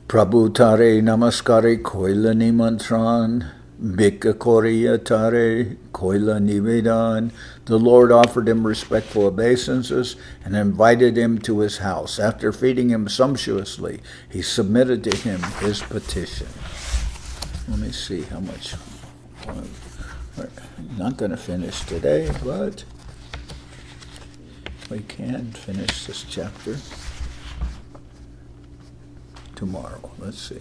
Prabhu tare namaskare koila nimantran, bhikka koriya tare koila nivedan. The Lord offered him respectful obeisances and invited him to his house. After feeding him sumptuously, he submitted to him his petition. Let me see how much. I'm not going to finish today, but we can finish this chapter tomorrow. Let's see.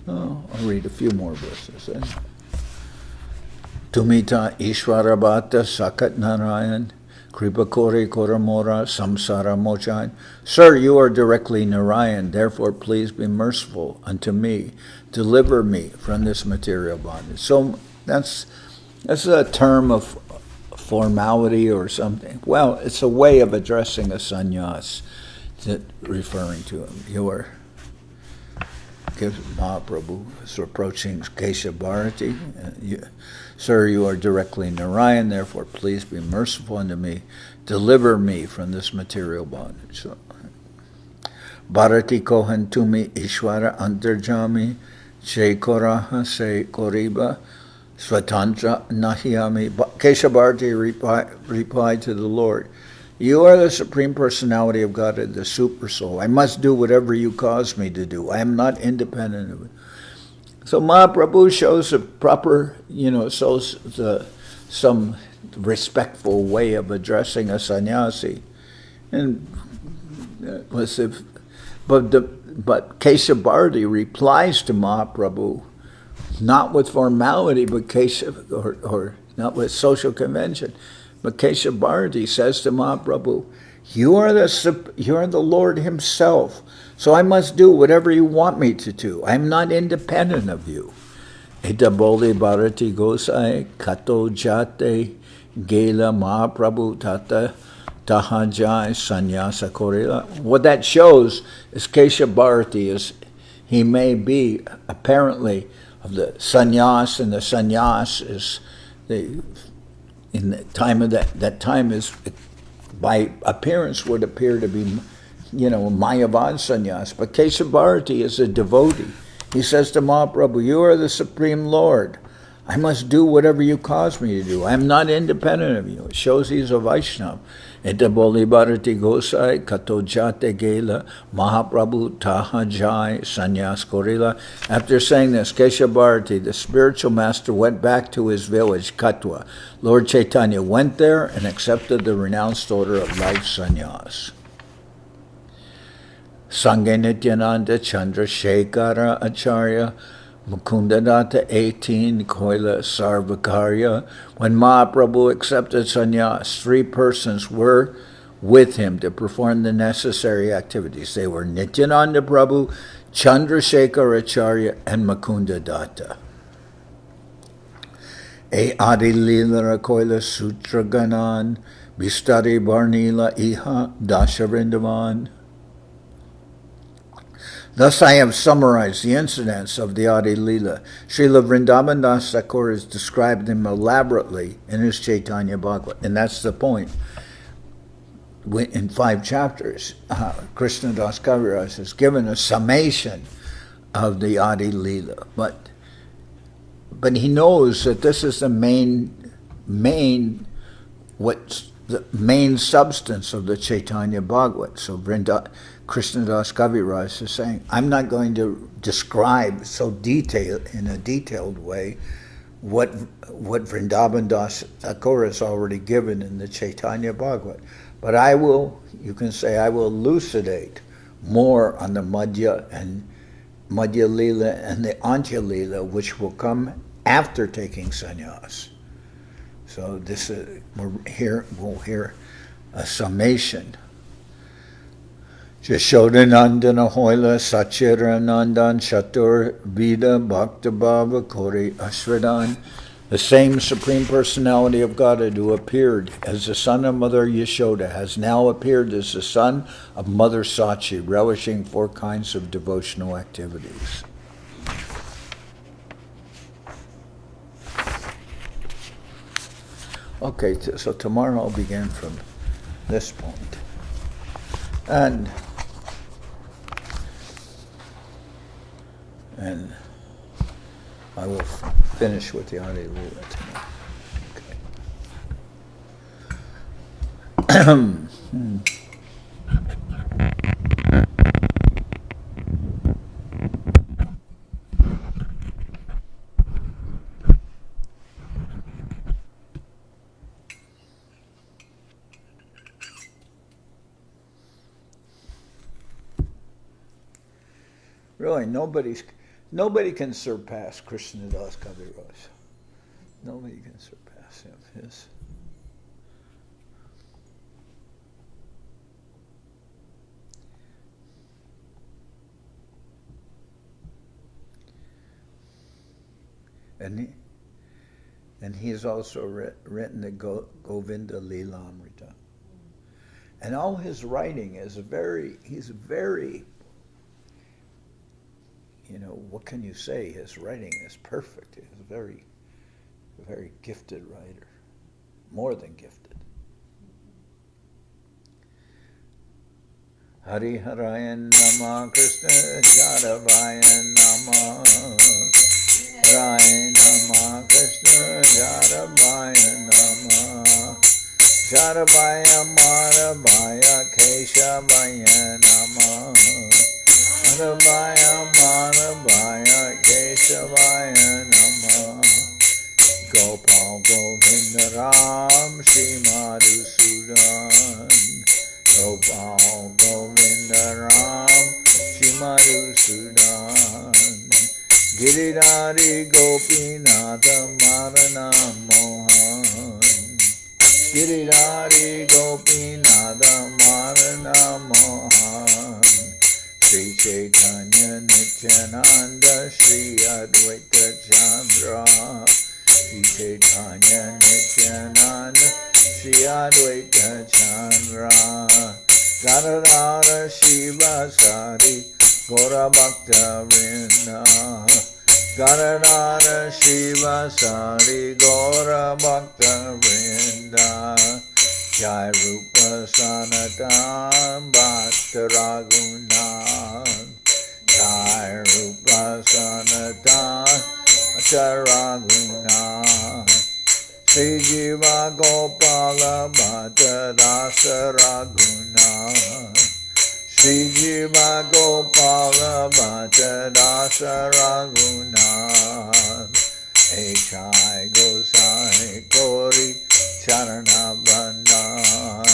Oh, I'll read a few more verses then. Tumita Ishwarabhata Sakat Narayan Kripa Kore Koramora Samsara Mochan. Sir, you are directly Narayan, therefore please be merciful unto me. Deliver me from this material bondage. So that's a term of formality or something. Well, it's a way of addressing a sannyas, referring to him. You are Mahaprabhu is approaching Kesha Bharati. Sir, you are directly Narayan, therefore please be merciful unto me. Deliver me from this material bondage. So, Bharati Kohan Tumi Ishwara Antarjami She Koraha Se Koriba Swatantra Nahyami. Kesha Bharati replied to the Lord, you are the Supreme Personality of Godhead, the Super Soul. I must do whatever you cause me to do. I am not independent of it. So Mahaprabhu shows a proper, some respectful way of addressing a sannyasi. And but Kesha Bharati replies to Mahaprabhu, not with formality, but or not with social convention. But Kesha Bharati says to Mahaprabhu, you are the Lord himself, so I must do whatever you want me to do. I am not independent of you. Ita Boli Bharati Gosai Kato Jate Gela Mahaprabhu Tata Tahajai Sannyasa Korila. What that shows is Kesha Bharati he may be apparently of the sannyas, and the sannyas is in the time of that time is, by appearance, would appear to be, Mayavad sannyas. But Kesha Bharati is a devotee. He says to Mahaprabhu, you are the Supreme Lord. I must do whatever you cause me to do. I am not independent of you. It shows he's a Vaishnava. Ita Boli Bharati Gosai Kato Jate Gela Mahaprabhu Tahajai Sannyas Korila. After saying this, Kesha Bharati, the spiritual master, went back to his village, Katwa. Lord Chaitanya went there and accepted the renounced order of life sannyas. Sangha Nityananda Chandra Shekhara Acharya Mukundadatta 18 Koila Sarvakarya. When Mahaprabhu accepted sannyas, 3 persons were with him to perform the necessary activities. They were Nityananda Prabhu, Chandrasekhar Acharya, and Mukundadatta. Adi-lila Koila Sutra Ganan Bistari Barnila Iha Dasha Vrindaban. Thus I have summarized the incidents of the Adi-lila. Srila Vrindaban Das Thakur has described them elaborately in his Chaitanya-bhagavat. And that's the point. In 5 chapters, Krishnadas Kaviraj has given a summation of the Adi-lila. But he knows that this is the main substance of the Chaitanya-bhagavat. So Krishnadas Kaviraj is saying, I'm not going to describe in a detailed way what Vrindaban Das Thakur has already given in the Chaitanya-bhagavat. But I will elucidate more on the Madhya-lila and the Antya-lila, which will come after taking sannyas. So we'll hear a summation. Jashodanandana Hoila Sachiranandan Chatur Vida Bhaktabhava Kori Ashradan. The same Supreme Personality of Godhead who appeared as the son of Mother Yashoda has now appeared as the son of Mother Sachi, relishing 4 kinds of devotional activities. Okay, so tomorrow I'll begin from this point. And I will finish with the Adi-lila tonight. Okay. Really, nobody can surpass Krishnadas Kaviraj. Nobody can surpass him. And he has also written the Govinda-lila Amrita. And all his writing is he's very, what can you say? His writing is perfect. He's a very, very gifted writer. More than gifted. Hari Haraya Nama Krishna Jaravaya Nama Raya Nama Krishna Jaravaya Nama Jaravaya Maravaya Keshavaya Nama Maravaya Maravaya Keshavaya Nama Gopal Govinda Ram Shri Madhusudan Gopal Govinda Ram Shri Madhusudan Giridhari Gopinatha Marana Mohan Giridhari Gopinatha Marana Mohan Sri Chaitanya Nityananda Sri Advaita Chandra Sri Chaitanya Nityananda Sri Advaita Chandra Janardan Shiva Sari Gora Bhaktivedanta Janardan Shiva Sari Gora Bhaktivedanta Jai Rupa Sanatan Bhakta Raghunan Jai Rupa Sanatan Bhakta Raghunan Sri Jiva Gopala Bhatta Rasa Raghunan Sri Jiva Gopala Bhatta Rasa Raghunan Echai Gosai Kori Charana Bandhan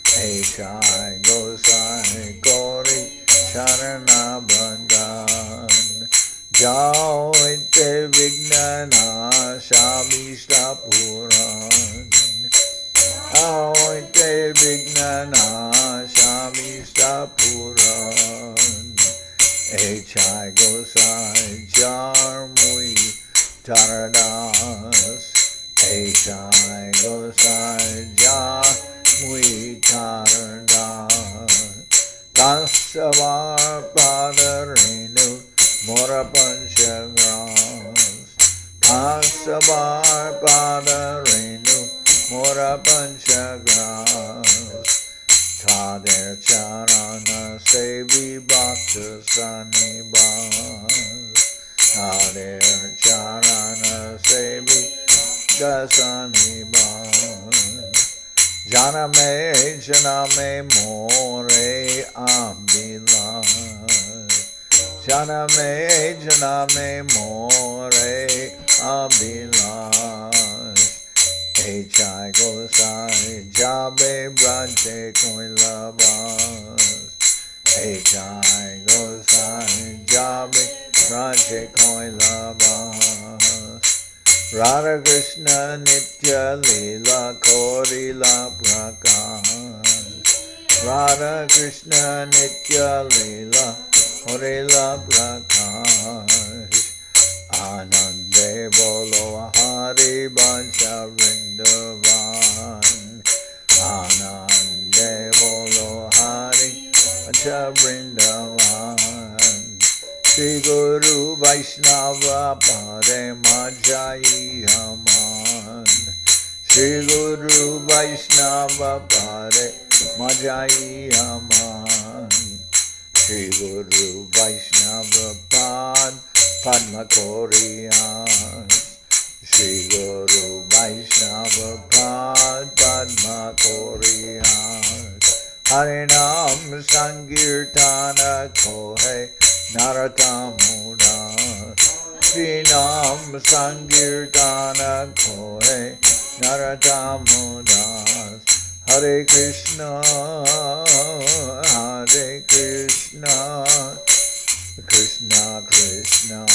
Echai Gosai Kori Charana Bandhan Jao Ite Vignana Shamishta Puran Jao Ite Vignana Shamishta Puran Echai Gosai Jarmui Taradas Echai Gosai Jarmui Taradas Tasavar Padarenu Mora Panchagras Tasavar Padarenu Mora Panchagras Tader Charana Sevi Bhakta Sanibas Tader Charana Sevi Dasanibas Janame More Adi-lila Janame More Adi-lila Echai Gosai Jabe Brante Koilabas Echai Gosai Jabe Brante Koilabas Radha Krishna Nitya Lila Korila Prakash Radha Krishna Nitya Lila Korila Prakash Anande Bolo Hari Bansha Vrindaban Anande Bolo Hari Bansha Vrindaban Shri Guru Vaishnava Pade Majai Haman Shri Guru Vaishnava Pade Majai Haman Shri Guru Vaishnava Pad Padma Koriyan Shri Guru Vaishnava Pad Padma Koriyan Harinam Sankirtana Kohe Naratamuna Shri Nam Sankirtana Kohe Naratamuna Hare Krishna Krishna Krishna,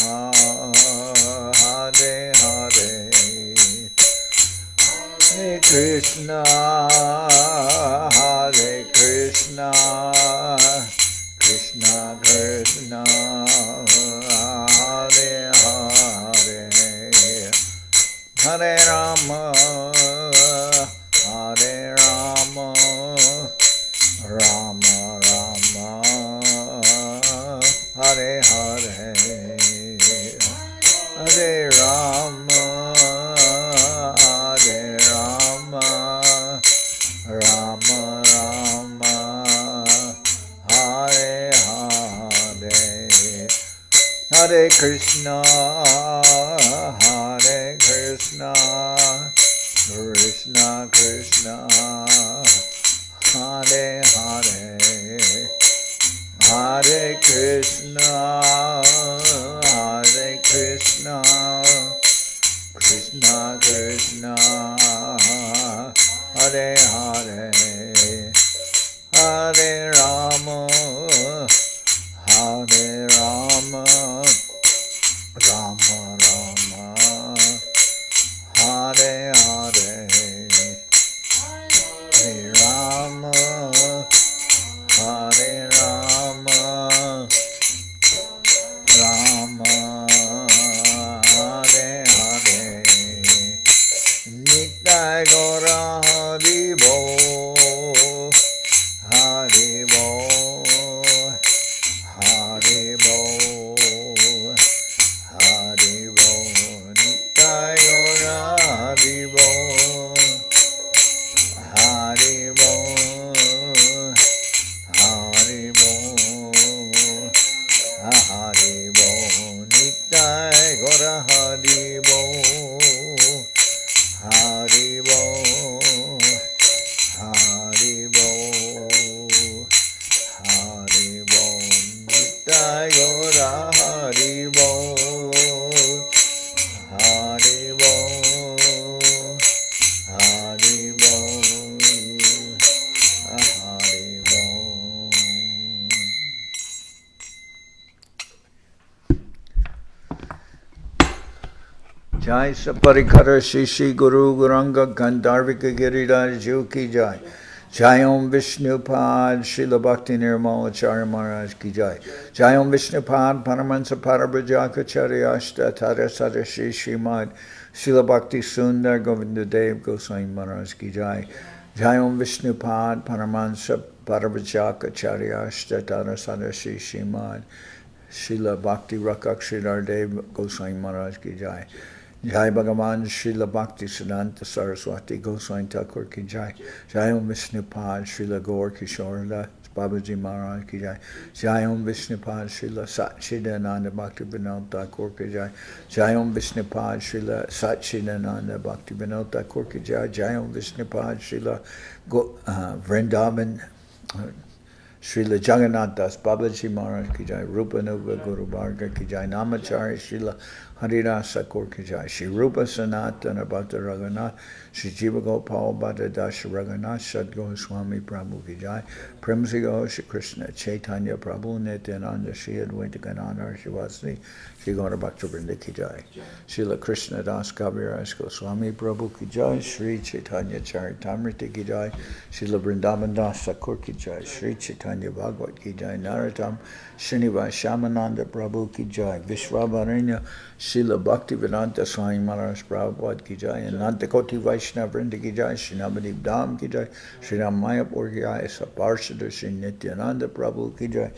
Hare Hare, Hare Krishna, Hare Krishna, Krishna Krishna, Hare Hare, Hare Rama, Hare Rama, Rama Rama, Hare Hare, Hare Rama, Hare Rama, Rama Rama, Hare Hare, Hare Krishna, Hare Krishna, Krishna Krishna, Hare Hare, Hare Krishna, Hare Krishna, Krishna Krishna, Hare Hare, Hare Rama, Hare Rama, Rama Rama, Hare Hare, Hare Rama, Hare Rama, Rama Hare Hare, Nitai Gora Hari Bo, Hari Bo, Hari Bo, Hari Bo, Nitai Gora Hari Bo, Hari Bo, Hari Bo, Hari Bo, Nitai Gora Hari Bo, Hari Bo, Hari Bo, Hari Bo, Nitai Gora Hari Bo, Hari Bo, Hari Bo, Hari Bo. Jai Saparikara Shishi Guru Guranga Gandharvika Giridhar Ju Ki Jai. Jai Om Vishnupad Srila Bhakti Nirmalacharya Maharaj Ki Jai. Jai Om Vishnupad Paramahansa Parabrajaka Charyashta Tada Sada Shri Srimad Srila Bhakti Sundar Govinda Dev Goswami Maharaj Ki Jai. Jai Om Vishnupad Paramahansa Parabrajaka Charyashta Tada Sada Shri Srimad Srila Bhakti Rakak Sridhar Dev Goswami Maharaj Ki Jai. Jai Bhagavan Srila Bhakti Siddhanta Saraswati Goswami Thakur Ki Jai. Jai Om Vishnupad Srila Gaur Kishore Babaji Maharaj Ki Jai. Jai Om Vishnupad Srila Satchidananda Bhaktivedanta Thakur Ki Jai. Jai Om Vishnupad Srila Satchidananda Bhaktivedanta Thakur Ki Jai. Jai Om Vishnupad Srila Vrindaban Srila Jagannath Das Babaji Maharaj Ki Jai. Rupa Nuva Guru Bharga Ki Jai. Namacharya Srila Haridas Thakur Ki Jai. Shri Rupa Sanatana Bhatta Raghunath. Shri Jiva Gopal Bhatta Dasha Raghunath. Sadguru Swami Prabhu Ki Jai. Premsigo Shri Krishna Chaitanya Prabhu Nityananda Shri Advaita Ganadhar Shivasni. Shri Gaura Bhaktivedanta Ki Jai. Srila Krishnadas Kaviraj Goswami Prabhu Ki Jai. Sri Chaitanya Charitamrita Ki Jai. Srila Vrindaban Das Thakur Ki Jai. Sri Chaitanya-bhagavat Ki Jai. Narottam Srinivas Shamananda Prabhu Ki Jai. Vishwavaranya Srila Bhaktivedanta Swami Maharaj Prabhupad Ki Jai. Anantakoti Vaishnava Vrinda Ki Jai. Shri Navadip Dham Ki Jai. Shri Ram Mayapur Ki Jai. Saparshada Shri Nityananda Prabhu Ki Jai.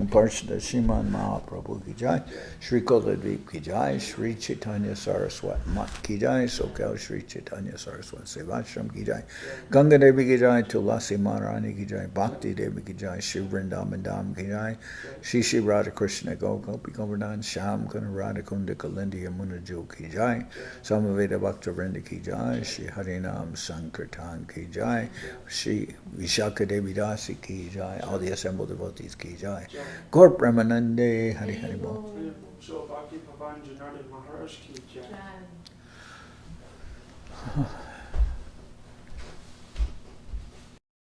Parshada Sriman Mahaprabhu Ki Jai. Shri Koladvip Ki Jai. Sri Chaitanya Saraswat Mat Ki Jai. Soquel Sri Chaitanya Saraswat Seva Ashram Ki Jai. Ganga Devi Ki Jai. Tulasi Maharani Ki Jai. Bhakti Devi Ki Jai. Shri Vrindaban Dham Ki Jai. Shri Shri Radha Krishna Gopi Govardhan Sham Kuna Radha Kunda Kalindi Yamuna Jo Ki Jai. Samaveda Bhakta Vrinda Ki Jai. Shri Harinam Sankirtan Ki Jai. Shri Vishaka Devi Dasi Ki Jai. All the assembled devotees Ki Jai. Gaur Premanande Hari Hari Bol. Bhakti Pavan Janardan Maharaj Ki Jai.